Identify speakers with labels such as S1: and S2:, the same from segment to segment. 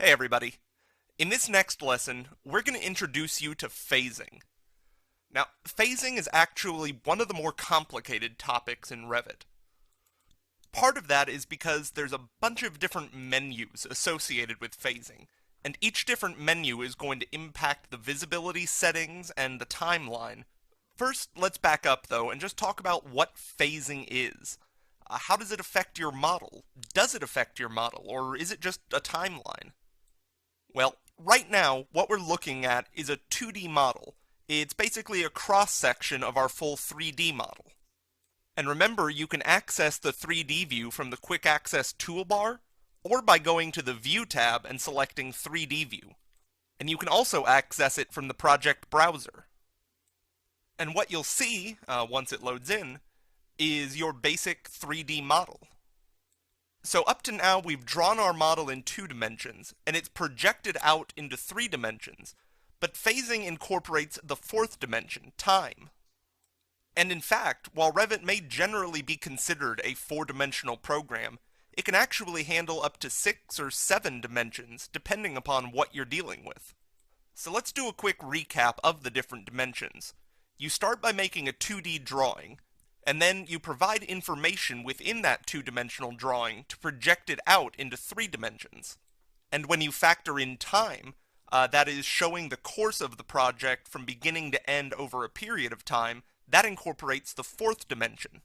S1: Hey everybody. In this next lesson, we're going to introduce you to phasing. Now, phasing is actually one of the more complicated topics in Revit. Part of that is because there's a bunch of different menus associated with phasing, and each different menu is going to impact the visibility settings and the timeline. First, let's back up though and just talk about what phasing is. How does it affect your model? Does it affect your model, or is it just a timeline? Well, right now, what we're looking at is a 2D model. It's basically a cross-section of our full 3D model. And remember, you can access the 3D view from the Quick Access toolbar, or by going to the View tab and selecting 3D View. And you can also access it from the project browser. And what you'll see, once it loads in, is your basic 3D model. So up to now, we've drawn our model in 2 dimensions, and it's projected out into 3 dimensions, but phasing incorporates the 4th dimension, time. And in fact, while Revit may generally be considered a 4-dimensional program, it can actually handle up to 6 or 7 dimensions, depending upon what you're dealing with. So let's do a quick recap of the different dimensions. You start by making a 2D drawing, and then you provide information within that 2-dimensional drawing to project it out into 3 dimensions. And when you factor in time, that is showing the course of the project from beginning to end over a period of time, that incorporates the 4th dimension.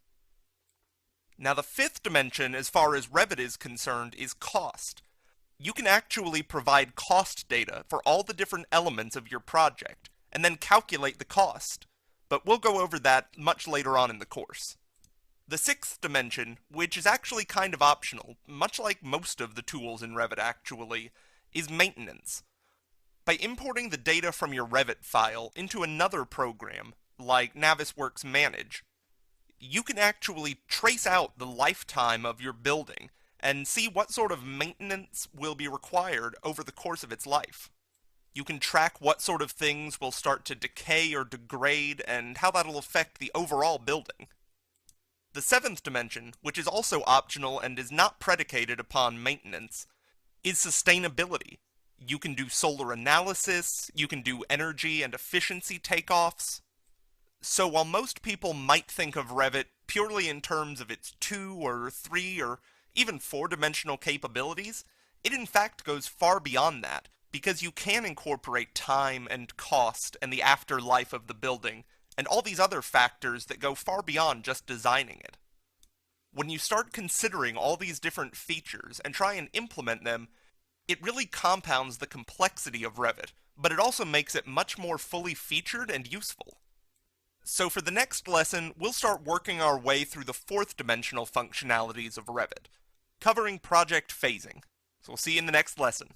S1: Now the 5th dimension, as far as Revit is concerned, is cost. You can actually provide cost data for all the different elements of your project, and then calculate the cost. But we'll go over that much later on in the course. The 6th dimension, which is actually kind of optional, much like most of the tools in Revit actually, is maintenance. By importing the data from your Revit file into another program, like Navisworks Manage, you can actually trace out the lifetime of your building and see what sort of maintenance will be required over the course of its life. You can track what sort of things will start to decay or degrade and how that'll affect the overall building. The 7th dimension, which is also optional and is not predicated upon maintenance, is sustainability. You can do solar analysis, you can do energy and efficiency takeoffs. So while most people might think of Revit purely in terms of its 2 or 3 or even 4-dimensional capabilities, it in fact goes far beyond that, because you can incorporate time and cost and the afterlife of the building, and all these other factors that go far beyond just designing it. When you start considering all these different features and try and implement them, it really compounds the complexity of Revit, but it also makes it much more fully featured and useful. So for the next lesson, we'll start working our way through the 4th dimensional functionalities of Revit, covering project phasing. So we'll see you in the next lesson.